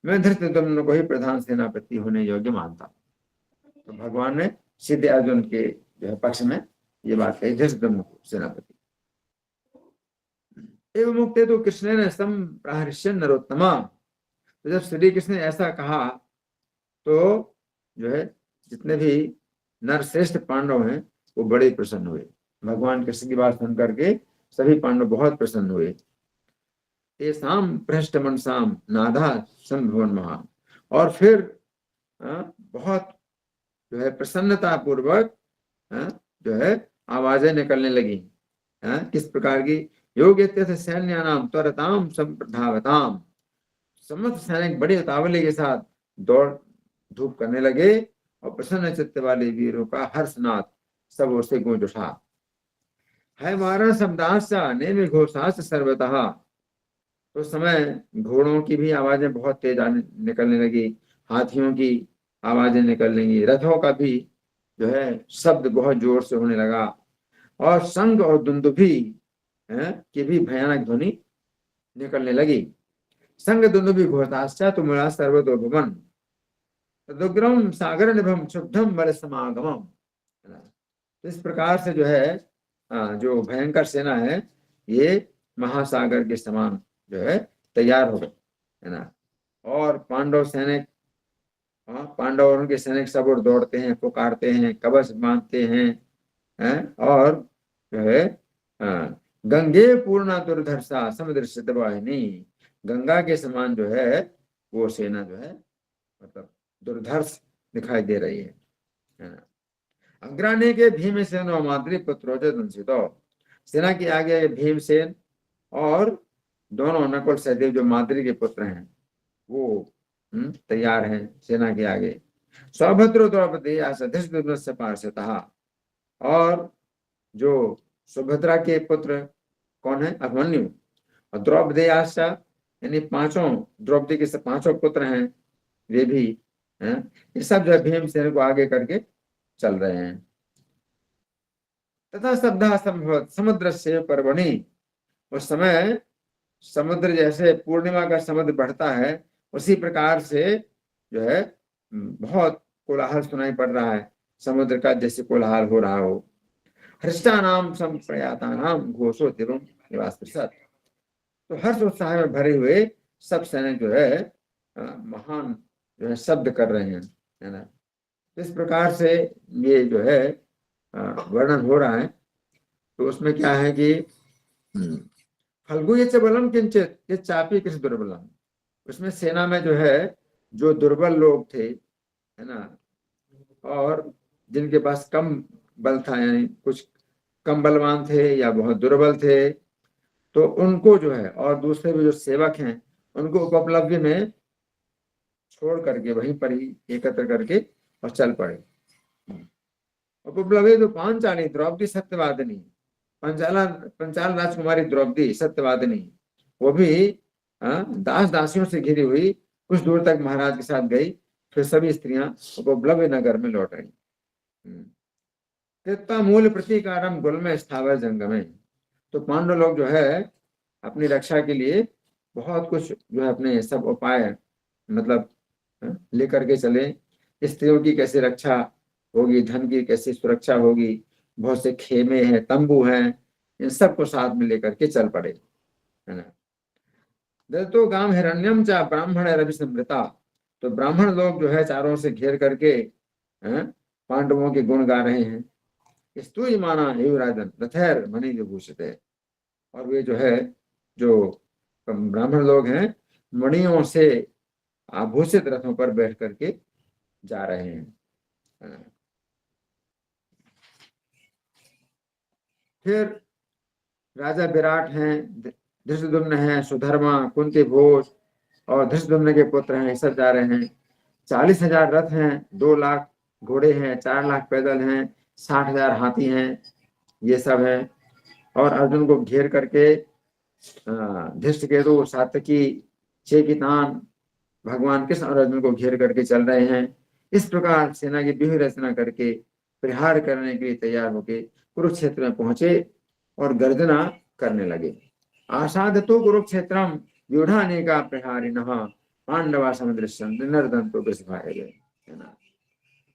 मैं धृष्टद्युम्न को ही प्रधान सेनापति होने योग्य मानता हूं। तो भगवान ने सीधे अर्जुन के जो है पक्ष में ये बात कही, धृष्टद्युम्न को सेनापति। एवं मुक्ते तो कृष्ण ने संप्राहृष्यन नरोत्तमा। तो जब श्री कृष्ण ने ऐसा कहा तो जो है जितने भी नरश्रेष्ठ पांडव हैं वो बड़े प्रसन्न हुए। भगवान कृष्ण की बात सुन करके सभी पांडव बहुत प्रसन्न हुए। तेसाम भ्रष्ट मनसाम नादा संभवन महा। और फिर बहुत जो है प्रसन्नता पूर्वक जो है आवाजें निकलने लगी। किस प्रकार की? योग्य सैन्यानाम त्वरताम संप्रधावताम। समस्त सैनिक बड़ी उतावली के साथ दौड़ धूप करने लगे और प्रसन्न चित्त वाले वीरों का हर्षनाद सब ओर से गूंज उठा। है मारण शब्दांशा नेमि घोषाश्च सर्वतः। तो समय घोड़ों की भी आवाजें बहुत तेज निकलने लगी, हाथियों की आवाजें निकलने लगी, रथों का भी जो है शब्द बहुत जोर से होने लगा, और शंख और दुंदुभी की भी भयानक ध्वनि निकलने लगी। संग दुंदुभी घोषाश्चा तुमुला सर्वतोभवन तदुग्रम सागर निभम शुद्धम बल समागमम। इस प्रकार से जो है जो भयंकर सेना है ये महासागर के समान जो है तैयार हो गए, है ना। और पांडव सैनिक, पांडव और उनके सैनिक सब और दौड़ते हैं, पुकारते हैं, कवच बांधते हैं, और जो है गंगे पूर्णा दुर्धर्षा समुद्र वाहिनी। गंगा के समान जो है वो सेना जो है मतलब दुर्धर्ष दिखाई दे रही है ना। अग्राने के भीमसेन और माद्री पुत्रों। सेना के आगे भीमसेन और दोनों नकुल सहदेव जो माद्री के पुत्र हैं वो तैयार हैं सेना के आगे। सौभद्र द्रौपदी से पार्षदः। और जो सुभद्रा के पुत्र कौन है? अभिमन्यु। और द्रौपदी आशा यानी पांचों द्रौपदी के पांचों पुत्र हैं वे भी हैं, ये सब जो भीमसेन को आगे करके चल रहे हैं। तथा शब्दा संभवत समुद्र से पर्वणि। उस समय समुद्र जैसे पूर्णिमा का समुद्र बढ़ता है उसी प्रकार से जो है बहुत कोलाहल सुनाई पड़ रहा है, समुद्र का जैसे कोलाहल हो रहा हो। हर्षानाम संप्रयातानाम घोषो तिरुम निवास प्रसाद। तो हर्ष उत्साह में भरे हुए सब सैनिक जो है महान जो है शब्द कर रहे हैं, है ना। इस प्रकार से ये जो है वर्णन हो रहा है। तो उसमें क्या है कि फल्गु ये बलम किंचित ये चापी किस दुर्बलम। उसमें सेना में जो है जो दुर्बल लोग थे, है ना, और जिनके पास कम बल था यानी कुछ कम बलवान थे या बहुत दुर्बल थे, तो उनको जो है और दूसरे भी जो सेवक हैं उनको उपलब्धि में छोड़ करके वहीं पर ही एकत्र करके और चल पड़े। उपलब्धि तो पांचाली द्रौपदी सत्यवादिनी, पंचाल राजकुमारी द्रौपदी सत्यवादिनी, वो भी दास दासियों से घिरी हुई कुछ दूर तक महाराज के साथ गई, फिर सभी स्त्रियां उपलब्ध नगर में लौट आई। मूल प्रतिकारम गुल में स्थावर जंगम। तो पांडव लोग जो है अपनी रक्षा के लिए बहुत कुछ जो है अपने सब उपाय मतलब लेकर के चले। स्त्रियों की कैसे रक्षा होगी, धन की कैसे सुरक्षा होगी, बहुत से खेमे हैं, तंबू हैं, इन सबको साथ में लेकर के चल पड़े, है ना। दत्तो गाम हिरण्यम चा ब्राह्मण रवि समृता। तो ब्राह्मण लोग जो है चारों से घेर करके पांडवों के गुण गा रहे हैं। स्तुति माना युवराजन रथैर मणि विभूषित है। और वे जो है जो ब्राह्मण लोग हैं मणियों से आभूषित रथों पर बैठ करके जा रहे हैं। फिर राजा विराट हैं, धृष्टद्युम्न हैं, सुधर्मा, कुंती भोज और धृष्टद्युम्न के पुत्र हैं, सब जा रहे हैं। 40,000 रथ हैं, 2 लाख घोड़े हैं, 4 लाख पैदल हैं, 60,000 हाथी हैं, ये सब हैं। और अर्जुन को घेर करके धृष्टकेतु, सात्यकी, चेकितान, भगवान कृष्ण और अर्जुन को घेर करके चल रहे हैं। इस प्रकार सेना की व्यूह रचना करके प्रहार करने के लिए तैयार होके कुरुक्षेत्र में पहुंचे और गर्जना करने लगे। आसाद तो कुरुक्षेत्रम व्यूढ़ानेका प्रहारिणः पांडवा समुद्र नर्दंतो विस्फाए गए, है ना।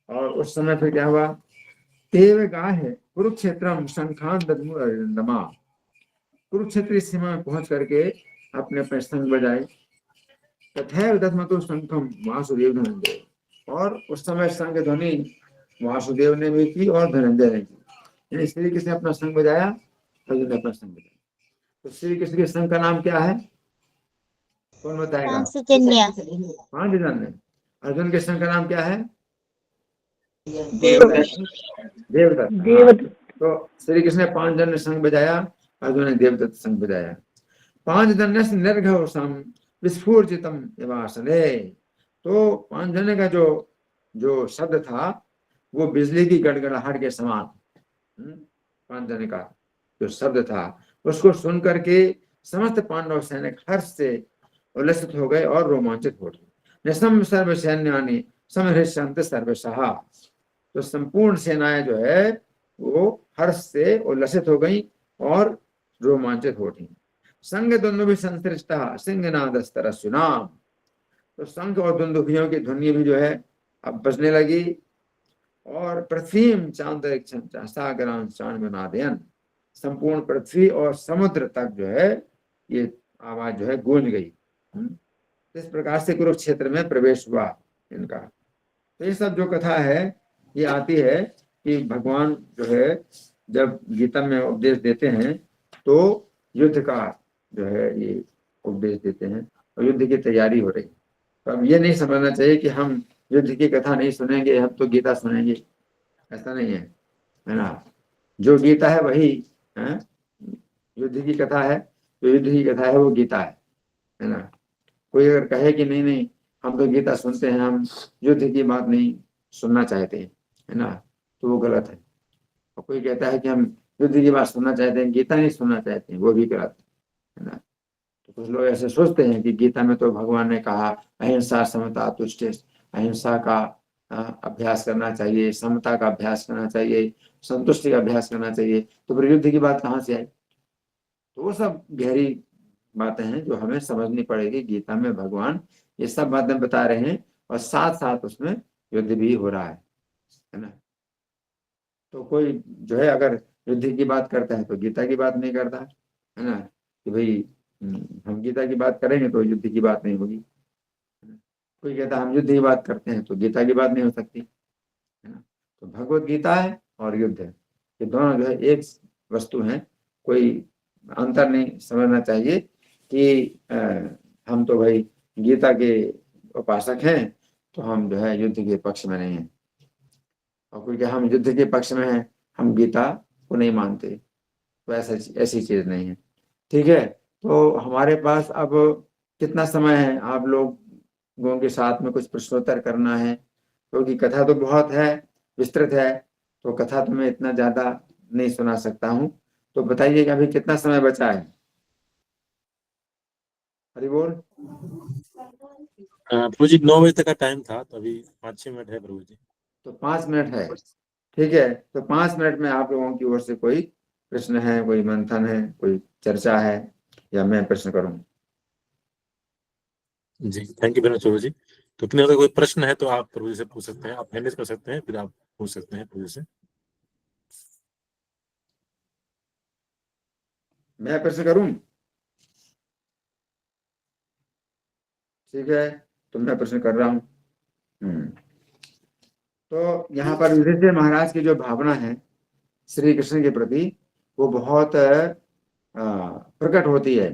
और उस समय फिर क्या हुआ? तेव गाहे कुरुक्षेत्रम शंखान दद्मुर्दमा। कुरुक्षेत्र सीमा में पहुंच करके अपने अपने शंख बजाए। तथैव दध्मतो शंखम वासुदेव धनंजय। और उस समय शंख ध्वनि वासुदेव ने भी की और धनंजय ने की। श्री कृष्ण ने अपना शंख बजाया, अर्जुन ने अपना शंख बजाया। तो श्री कृष्ण के शंख का नाम क्या है? कौन बताएगा? पांचजन्य। 5 जन है। अर्जुन के संग का नाम क्या है? देवदत्त। हाँ, तो श्री कृष्ण ने 5 जन ने संग बजाया, अर्जुन ने देवदत्त संग बजाया। 5 जन से निर्घोषम विस्फूर्जितम एवासने। तो 5 जन का जो शब्द था वो बिजली की गड़गड़ाहट के समान। 5 जन का जो शब्द था उसको सुन करके समस्त पांडव सैनिक हर्ष से उल्लसित हो गए और रोमांचित हो गए। निशम सर्व सैन्यानि समहृष्यन्त सर्वशः। तो संपूर्ण सेनाएं जो है वो हर्ष से उल्लसित हो गई और रोमांचित हो गई। संग दुंदुभि संसृष्टा सिंहनादस्तरस्युनाम। तो शंख और दुंदुभियों की ध्वनि भी जो है अब बजने लगी और पृथ्वी चांतरिक्षम सागरां चाण्डनादयन। संपूर्ण पृथ्वी और समुद्र तक जो है ये आवाज जो है गूंज गई। इस प्रकार से कुरुक्षेत्र में प्रवेश हुआ इनका। तो ये सब जो कथा है ये आती है कि भगवान जो है जब गीता में उपदेश देते हैं तो युद्ध का जो है ये उपदेश देते हैं और युद्ध की तैयारी हो रही। तो अब ये नहीं समझना चाहिए कि हम युद्ध की कथा नहीं सुनेंगे, हम तो गीता सुनेंगे, ऐसा नहीं है ना। जो गीता है वही है, युद्ध की कथा है, जो युद्ध की कथा है वो गीता है ना। कोई अगर कहे कि नहीं नहीं हम तो गीता सुनते हैं, हम युद्ध की बात नहीं सुनना चाहते हैं, है ना, तो वो गलत है। और कोई कहता है कि हम युद्ध की बात सुनना चाहते हैं, गीता नहीं सुनना चाहते हैं, वो भी गलत है ना। तो कुछ लोग ऐसे सोचते हैं कि गीता में तो भगवान ने कहा अहिंसा समता तुष्ट, अहिंसा का अभ्यास करना चाहिए, समता का अभ्यास करना चाहिए, संतुष्टि का अभ्यास करना चाहिए, तो फिर युद्ध की बात कहाँ से आई? तो वो सब गहरी बातें हैं जो हमें समझनी पड़ेगी। गीता में भगवान ये सब बातें बता रहे हैं और साथ साथ उसमें युद्ध भी हो रहा है ना। तो कोई जो है अगर युद्ध की बात करता है तो गीता की बात नहीं करता है ना, कि भाई हम गीता की बात करेंगे तो युद्ध की बात नहीं होगी। कोई कहता है हम युद्ध की बात करते हैं तो गीता की बात नहीं हो सकती, है ना। तो भगवत गीता है और युद्ध है, ये दोनों जो है एक वस्तु है। कोई अंतर नहीं समझना चाहिए कि हम तो भाई गीता के उपासक हैं तो हम जो है युद्ध के पक्ष में नहीं हैं, और कोई हम युद्ध के पक्ष में हैं हम गीता को नहीं मानते, तो ऐसी चीज नहीं है। ठीक है, तो हमारे पास अब कितना समय है? आप लोगों के साथ में कुछ प्रश्नोत्तर करना है, क्योंकि कथा तो बहुत है, विस्तृत है, तो कथा तो मैं इतना ज्यादा नहीं सुना सकता हूँ। तो बताइए कि अभी कितना समय बचा है? हरि बोल। प्रभु जी 9 बजे तक का टाइम था, तो अभी 5-6 मिनट है प्रभु जी। तो 5 मिनट है, ठीक है। तो 5 मिनट में आप लोगों की ओर से कोई प्रश्न है, कोई मंथन है, कोई चर्चा है, या मैं प्रश्न करूं? जी थैंक यू वेरी मच प्रभु जी। तो अपने अगर कोई प्रश्न है तो आप प्रभु जी से पूछ सकते हैं, आप हैंड रेज कर सकते हैं, फिर आप पूछ सकते हैं प्रभु जी से। मैं प्रश्न करूं? ठीक है, तो मैं प्रश्न कर रहा हूं। तो यहाँ पर युधिष्ठिर महाराज की जो भावना है श्री कृष्ण के प्रति वो बहुत प्रकट होती है।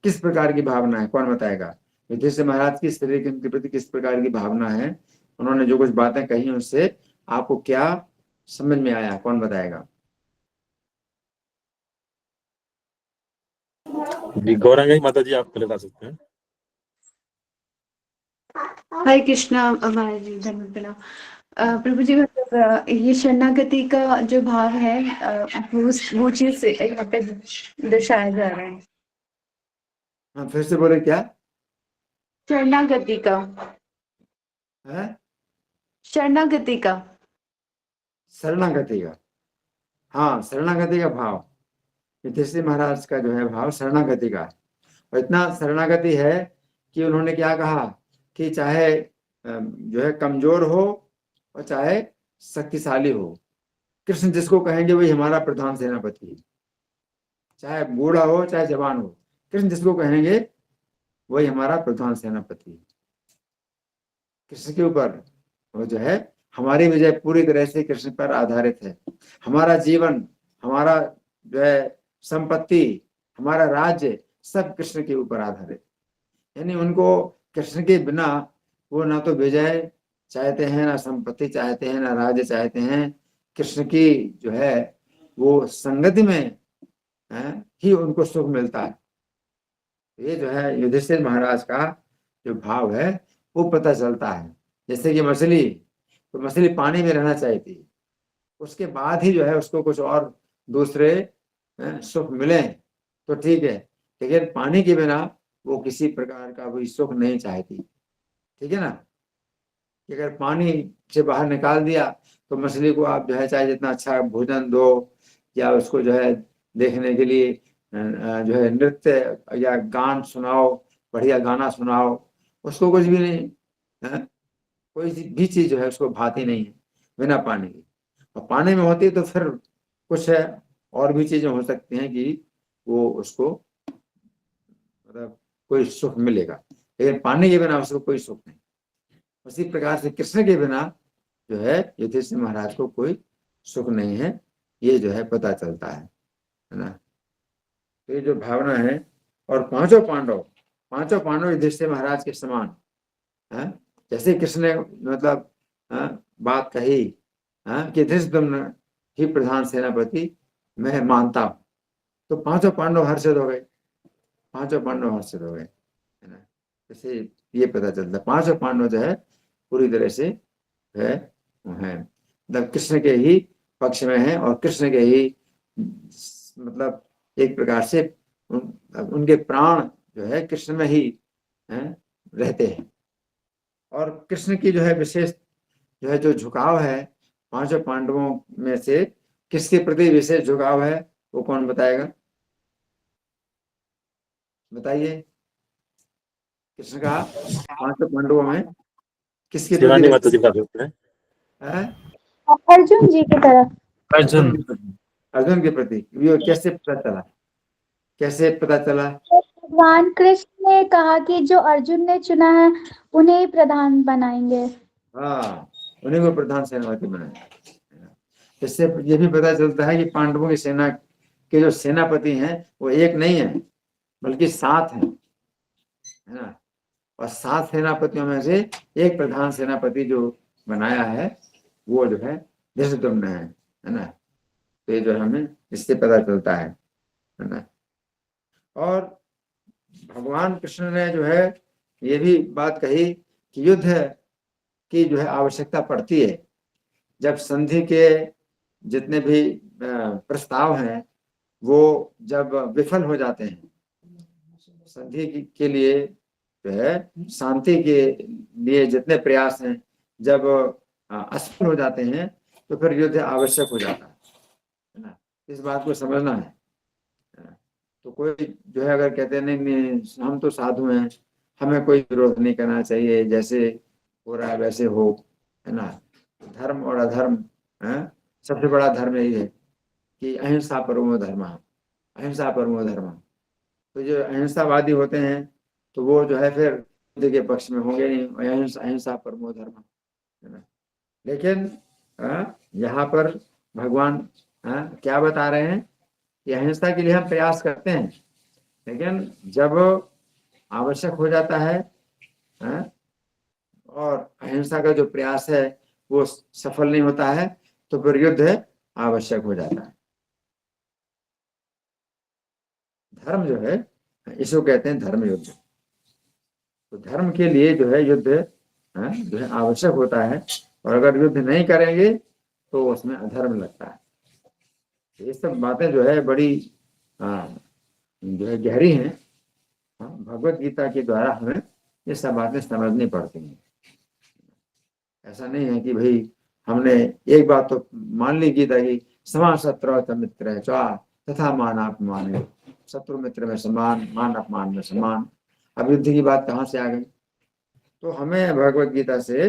किस प्रकार की भावना है, कौन बताएगा? युधिष्ठिर महाराज की श्री कृष्ण के प्रति किस प्रकार की भावना है? उन्होंने जो कुछ बातें कही उससे आपको क्या समझ में आया, कौन बताएगा? जी गौरांगी माता जी आप पहले बता सकते हैं। हरे कृष्णा महाराज जी, धन्यवाद प्रणाम। प्रभु जी मतलब ये शरणागति का जो भाव है वो चीज यहाँ पे दर्शाया जा रहा है। हाँ, फिर से बोले क्या? शरणागति का है? शरणागति का शरणागति का, हाँ, शरणागति का भाव, युधिष्ठिर महाराज का जो है भाव शरणागति का। और इतना शरणागति है कि उन्होंने क्या कहा कि चाहे जो है कमजोर हो और चाहे शक्तिशाली हो, कृष्ण जिसको कहेंगे वही हमारा प्रधान सेनापति है। चाहे बूढ़ा हो चाहे जवान हो, कृष्ण जिसको कहेंगे वही हमारा प्रधान सेनापति है। कृष्ण के ऊपर वो जो है हमारी विजय पूरी तरह से कृष्ण पर आधारित है। हमारा जीवन, हमारा जो है संपत्ति, हमारा राज्य सब कृष्ण के ऊपर आधारित। यानी उनको कृष्ण के बिना वो ना तो विजय चाहते हैं, ना संपत्ति चाहते हैं, ना राज्य चाहते हैं। कृष्ण की जो है वो संगति में ही उनको सुख मिलता है। ये जो है युधिष्ठिर महाराज का जो भाव है वो पता चलता है। जैसे कि मछली, तो मछली पानी में रहना चाहती है, उसके बाद ही जो है उसको कुछ और दूसरे सुख मिले तो ठीक है, लेकिन पानी के बिना वो किसी प्रकार का भी सुख नहीं चाहती। ठीक है ना, कि अगर पानी से बाहर निकाल दिया तो मछली को आप जो है चाहे जितना अच्छा भोजन दो या उसको जो है देखने के लिए जो है नृत्य या गान सुनाओ, बढ़िया गाना सुनाओ, उसको कुछ भी नहीं है, कोई भी चीज जो है उसको भाती नहीं है बिना पानी की। और पानी में होती है तो फिर कुछ है और भी चीजें हो सकती हैं कि वो उसको मतलब कोई सुख मिलेगा, लेकिन पानी के बिना उसको कोई सुख नहीं। उसी प्रकार से कृष्ण के बिना जो है युधिष्ठिर महाराज को कोई सुख नहीं है, ये जो है पता चलता है ना। तो ये जो भावना है, और पांचों पांडव युधिष्ठिर महाराज के समान है। जैसे कृष्ण ने मतलब बात कही कि धृष्टद्युम्न ही प्रधान सेनापति मैं मानता हूं, तो पांचों पांडव हर्षित हो गए, है ना। जैसे ये पता चलता है पांचों पांडव जो है पूरी तरह से है मतलब कृष्ण के ही पक्ष में है और कृष्ण के ही मतलब एक प्रकार से उनके प्राण जो है कृष्ण में ही रहते हैं। और कृष्ण की जो है विशेष जो है जो झुकाव है पांचों पांडवों में से किसके प्रति विशेष झुकाव है, वो कौन बताएगा? बताइए, कृष्ण का पांचों पांडवों में किसके शिवानी माता जी प्रति? का है? अर्जुन जी की तरफ। अर्जुन के प्रति ये कैसे पता चला? भगवान कृष्ण ने कहा कि जो अर्जुन ने चुना है उन्हें ही प्रधान बनाएंगे। हाँ, उन्हीं को प्रधान सेनापति बनाया। इससे ये भी पता चलता है कि पांडवों की सेना के जो सेनापति हैं वो एक नहीं है बल्कि 7 है ना। और 7 सेनापतियों में से एक प्रधान सेनापति जो बनाया है वो जो है धृष्टद्युम्न है ना। तो ये जो हमें इससे पता चलता है ना। और भगवान कृष्ण ने जो है ये भी बात कही कि युद्ध की जो है आवश्यकता पड़ती है जब संधि के जितने भी प्रस्ताव हैं वो जब विफल हो जाते हैं, संधि के लिए जो है शांति के लिए जितने प्रयास हैं जब असफल हो जाते हैं तो फिर युद्ध आवश्यक हो जाता है ना। इस बात को समझना है। तो कोई जो है अगर कहते हैं नहीं हम तो साधु हैं, हमें कोई विरोध नहीं करना चाहिए, जैसे हो रहा है वैसे हो, है ना। धर्म और अधर्म सबसे बड़ा धर्म यही है कि अहिंसा परमो धर्म, अहिंसा परमो धर्म। तो जो अहिंसावादी होते हैं तो वो जो है फिर युद्ध के पक्ष में होंगे नहीं, अहिंसा परमो धर्म, है ना। लेकिन यहाँ पर भगवान क्या बता रहे हैं कि अहिंसा के लिए हम प्रयास करते हैं, लेकिन जब आवश्यक हो जाता है और अहिंसा का जो प्रयास है वो सफल नहीं होता है तो फिर युद्ध आवश्यक हो जाता है। धर्म जो है इसको कहते हैं धर्म युद्ध। तो धर्म के लिए जो है युद्ध जो है आवश्यक होता है, और अगर युद्ध नहीं करेंगे तो उसमें अधर्म लगता है। ये सब बातें जो है बड़ी जो है गहरी हैं। भगवत गीता के द्वारा हमें ये सब बातें समझनी पड़ती हैं। ऐसा नहीं है कि भाई हमने एक बात तो मान ली गीता की समान शत्रु मित्र तथा मान अपमान, शत्रु मित्र में समान, मान अपमान में समान। अब युद्ध की बात कहाँ से आ गई? तो हमें भगवत गीता से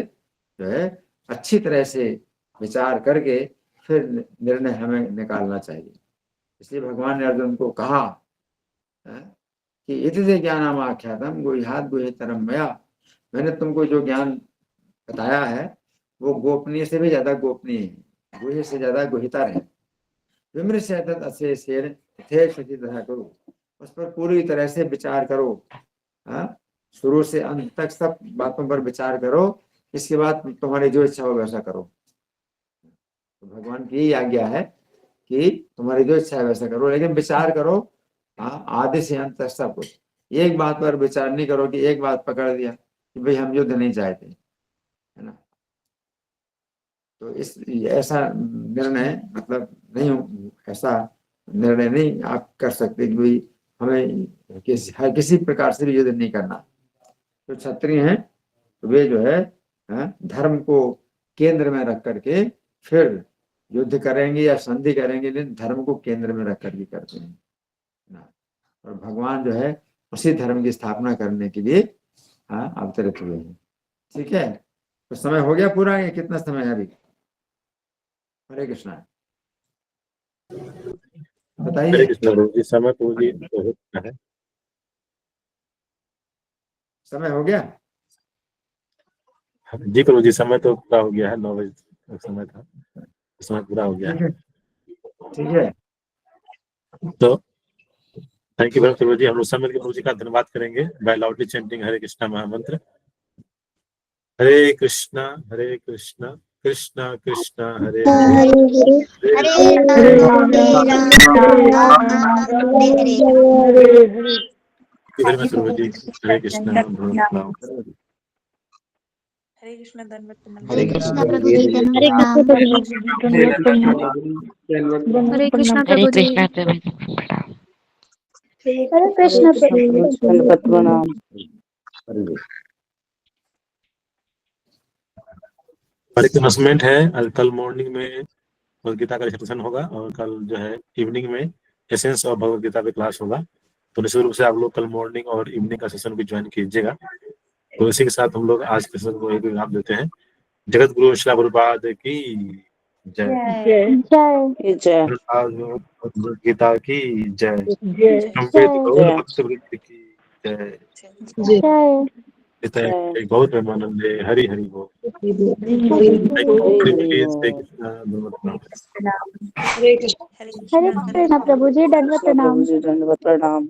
जो है अच्छी तरह से विचार करके फिर निर्णय हमें निकालना चाहिए। इसलिए भगवान ने अर्जुन को कहा कि इति ज्ञानम आख्यातम गुह्यात् गुह्यतरम मया, मैंने तुमको जो ज्ञान बताया है वो गोपनीय से भी ज्यादा गोपनीय है, गुह्य से ज्यादा गुह्यतर है। विमृश्य तत् अशेषेण यथेच्छति तथा करो, उस पर पूरी तरह से विचार करो, शुरू से अंत तक सब बातों पर विचार करो, इसके बाद तुम्हारी जो इच्छा हो वैसा करो। तो भगवान की यही आज्ञा है कि तुम्हारी जो इच्छा है वैसा करो, लेकिन विचार करो आदि से अंत तक सब कुछ। एक बात पर विचार नहीं करो कि एक बात पकड़ दिया कि भाई हम युद्ध नहीं चाहते, है ना। तो इस ऐसा निर्णय मतलब नहीं, ऐसा निर्णय नहीं आप कर सकते कि भाई हमें किसी प्रकार से भी युद्ध नहीं करना। तो क्षत्रिय हैं तो वे जो है धर्म को केंद्र में रख करके फिर युद्ध करेंगे या संधि करेंगे, लेकिन धर्म को केंद्र में रख करके करते हैं ना। और भगवान जो है उसी धर्म की स्थापना करने के लिए अवतरित हुए हैं। ठीक है, तो समय हो गया पूरा, ये कितना समय है अभी? हरे कृष्णा, बताइए। हरे कृष्णा प्रभु जी, समय प्रभु जी तो हो गया है। समय हो गया जी प्रभु जी, समय तो पूरा हो गया है, 9 बजे तक समय था, समय पूरा हो गया है। ठीक है। तो थैंक यू प्रभु जी। हम लोग समय के प्रभु जी का धन्यवाद करेंगे बाय लाउडली चैंटिंग हरे कृष्णा महामंत्र। हरे कृष्णा कृष्णा कृष्णा हरे हरे राम प्रभु जी। हरे कृष्णा हरे कृष्ण दंडवत प्रणाम। हरे कृष्ण प्रभु जी दंडवत प्रणाम। हरे कृष्णा हरे प्रभु जी। कृष्णा प्रभु जी। हरे कृष्ण प्रभु। एक अनाउंसमेंट है, कल मॉर्निंग में भगवद गीता का सेशन होगा और कल जो है इवनिंग में एसेंस ऑफ भगवद गीता पे क्लास होगा। तो निश्चित रूप से आप लोग कल मॉर्निंग और इवनिंग का सेशन भी ज्वाइन कीजिएगा। तो इसी के साथ हम लोग आज के सेशन को एक विराम देते हैं। जगत गुरु श्रील प्रभुपाद की जय। जय भगवद गीता की जय। जय भक्त वृत्ति की जय। जय। बहुत प्रेमानंदे हरि हरि बोल। हरे कृष्ण प्रभु जी दंडवत प्रणाम।